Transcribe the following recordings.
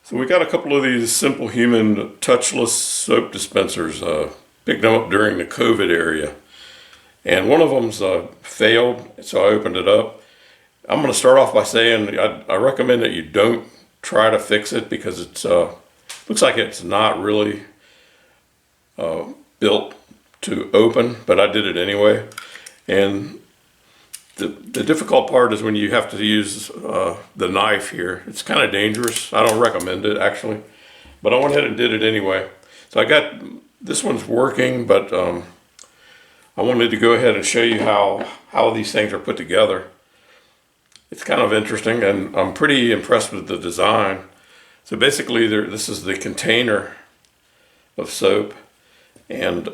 So we got a couple of these Simple Human touchless soap dispensers. Picked them up during the COVID area, and one of them's failed. So I opened it up. I'm going to start off by saying I recommend that you don't try to fix it because it's looks like it's not really built to open, but I did it anyway. And the difficult part is when you have to use the knife here. It's kind of dangerous. I don't recommend it actually, but I went ahead and did it anyway. So I got this one's working, but I wanted to go ahead and show you how these things are put together. It's kind of interesting, and I'm pretty impressed with the design. So basically, this is the container of soap, and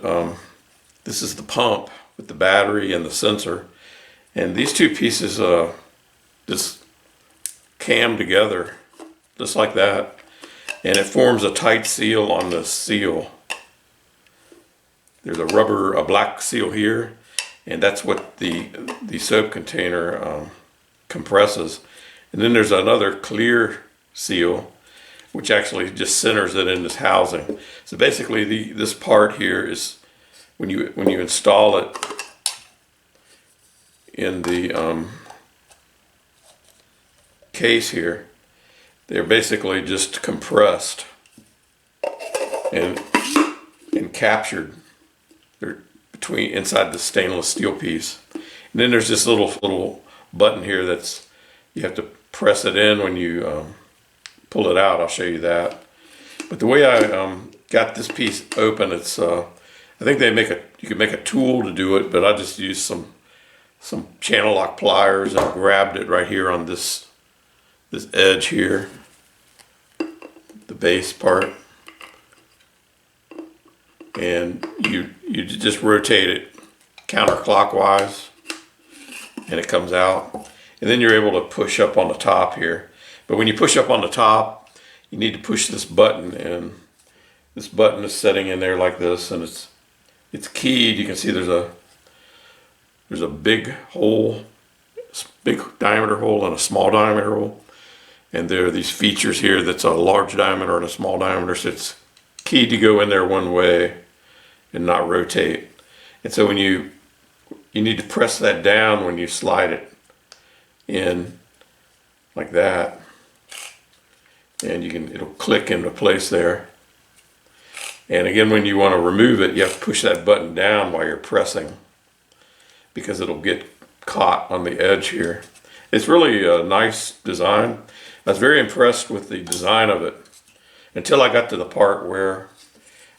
this is the pump with the battery and the sensor. And these two pieces just cam together, just like that. And it forms a tight seal on the seal. There's a black seal here, and that's what the soap container compresses. And then there's another clear seal, which actually just centers it in this housing. So basically, this part here is when you install it in the case here, they're basically just compressed and captured. They're inside the stainless steel piece. And then there's this little button here that's you have to press it in when you pull it out. I'll show you that. But the way I got this piece open, it's I think you can make a tool to do it, but I just used some channel lock pliers and grabbed it right here on this edge here, the base part, and you just rotate it counterclockwise and it comes out, and then you're able to push up on the top here. But when you push up on the top, you need to push this button, and this button is setting in there like this, and it's keyed. You can see there's a big hole, big diameter hole and a small diameter hole. And there are these features here that's a large diameter and a small diameter. So it's keyed to go in there one way and not rotate. And so when you need to press that down when you slide it in like that. And it'll click into place there. And again, when you want to remove it, you have to push that button down while you're pressing, because it'll get caught on the edge here. It's really a nice design. I was very impressed with the design of it until I got to the part where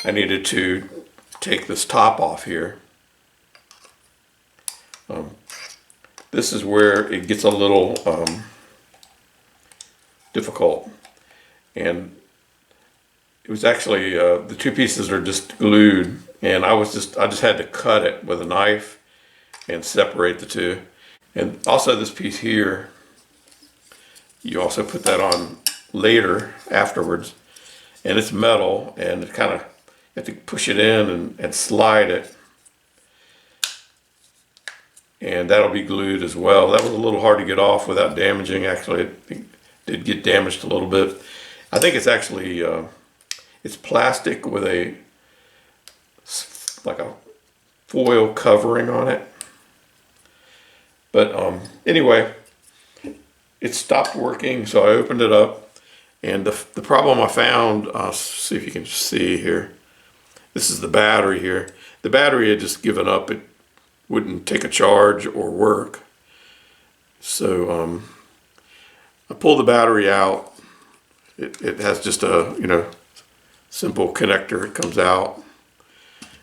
I needed to take this top off here. This is where it gets a little difficult, and it was actually the two pieces are just glued, and I just had to cut it with a knife and separate the two. And also this piece here, you also put that on later afterwards, and it's metal, and it kind of, you have to push it in and slide it, and that'll be glued as well. That was a little hard to get off without damaging. Actually, it did get damaged a little bit. I think it's actually it's plastic with like a foil covering on it. But anyway, it stopped working, so I opened it up, and the problem I found, see if you can see here, this is the battery here. The battery had just given up. It wouldn't take a charge or work. So I pulled the battery out. It has just a simple connector. It comes out,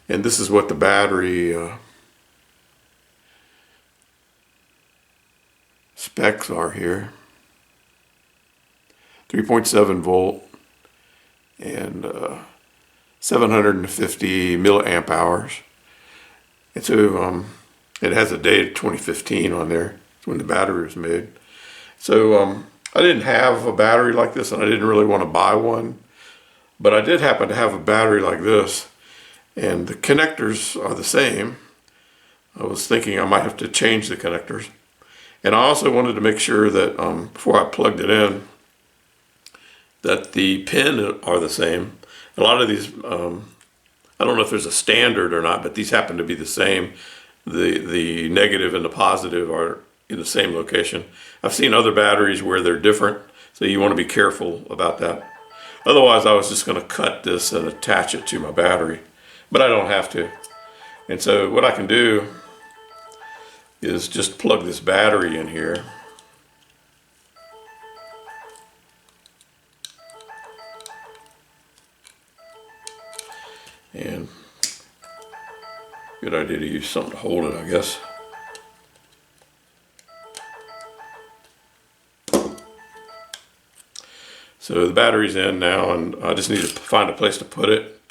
and this is what the battery specs are here. 3.7 volt and 750 milliamp hours. And so it has a date of 2015 on there. It's when the battery was made. So I didn't have a battery like this, and I didn't really want to buy one, but I did happen to have a battery like this, and the connectors are the same. I was thinking I might have to change the connectors. And I also wanted to make sure that before I plugged it in, that the pin are the same. A lot of these, I don't know if there's a standard or not, but these happen to be the same. The negative and the positive are in the same location. I've seen other batteries where they're different, so you want to be careful about that. Otherwise, I was just going to cut this and attach it to my battery, but I don't have to. And so what I can do is just plug this battery in here. And good idea to use something to hold it, I guess. So the battery's in now, and I just need to find a place to put it.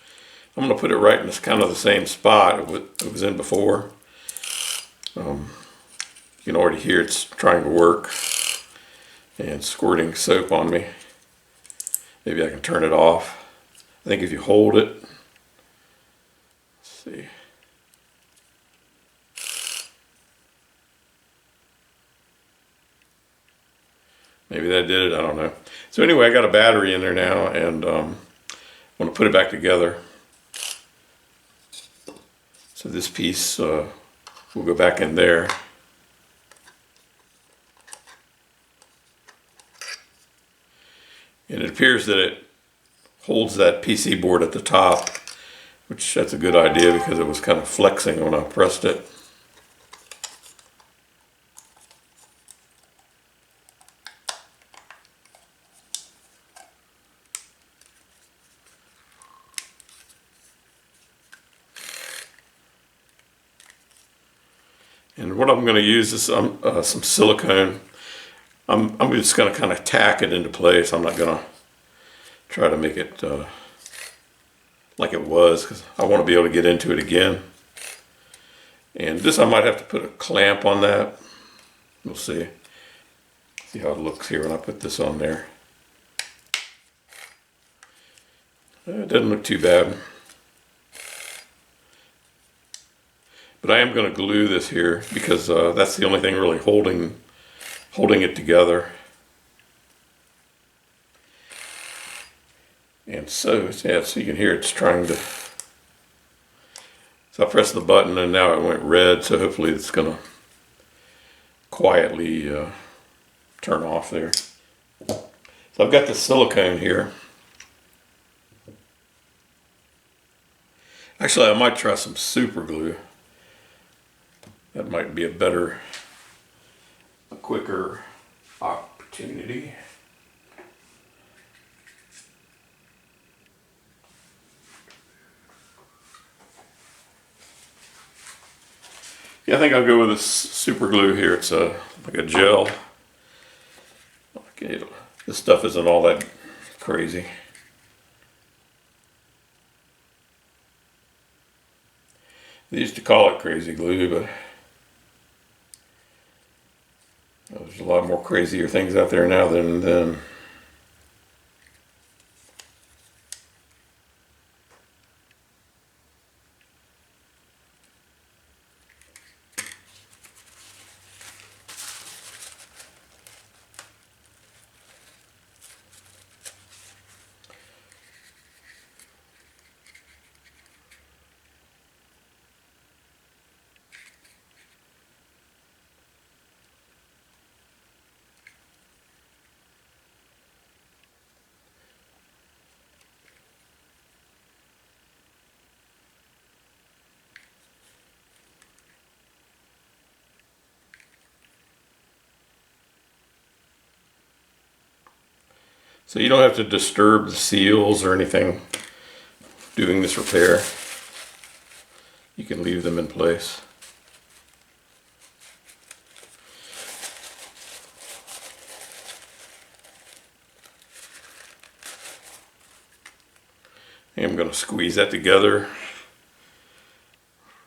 I'm going to put it right in this kind of the same spot it was in before. You can already hear it's trying to work and squirting soap on me. Maybe I can turn it off. I think if you hold it, let's see. Maybe that did it, I don't know. So anyway, I got a battery in there now, and I'm going to put it back together. So this piece will go back in there. And it appears that it holds that PC board at the top, which that's a good idea because it was kind of flexing when I pressed it. And what I'm going to use is some silicone. I'm just going to kind of tack it into place. I'm not going to try to make it like it was, because I want to be able to get into it again. And this, I might have to put a clamp on that. We'll see. See how it looks here when I put this on there. It doesn't look too bad. But I am going to glue this here because that's the only thing really holding it together. And so, yeah, so you can hear it's trying to. So I pressed the button and now it went red, so hopefully it's going to quietly turn off there. So I've got the silicone here. Actually, I might try some super glue. That might be a quicker opportunity. Yeah, I think I'll go with this super glue here. It's like a gel. Okay, this stuff isn't all that crazy. They used to call it crazy glue, but there's a lot more crazier things out there now than then. So you don't have to disturb the seals or anything doing this repair. You can leave them in place. And I'm going to squeeze that together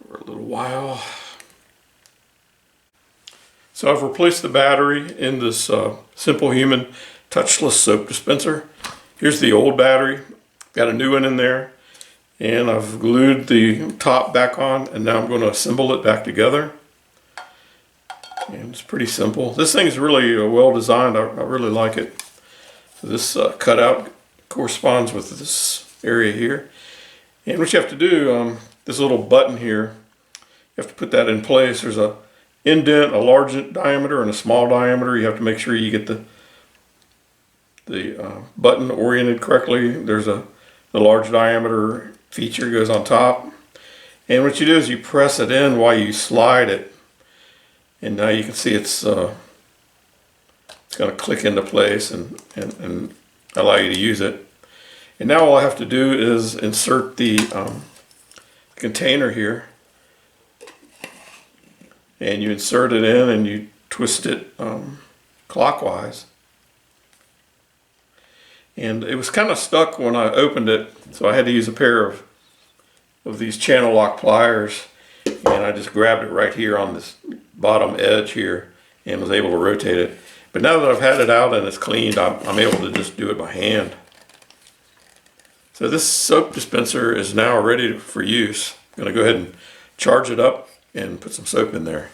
for a little while. So I've replaced the battery in this Simple Human touchless soap dispenser. Here's the old battery. Got a new one in there. And I've glued the top back on, and now I'm going to assemble it back together. And it's pretty simple. This thing's really well designed. I really like it. So this cutout corresponds with this area here. And what you have to do, this little button here, you have to put that in place. There's a indent, a large diameter and a small diameter. You have to make sure you get the button oriented correctly. There's the large diameter feature goes on top. And what you do is you press it in while you slide it. And now you can see it's going to click into place and allow you to use it. And now all I have to do is insert the container here. And you insert it in and you twist it clockwise. And it was kind of stuck when I opened it, so I had to use a pair of these channel lock pliers, and I just grabbed it right here on this bottom edge here and was able to rotate it. But now that I've had it out and it's cleaned, I'm able to just do it by hand. So this soap dispenser is now ready for use. I'm going to go ahead and charge it up and put some soap in there.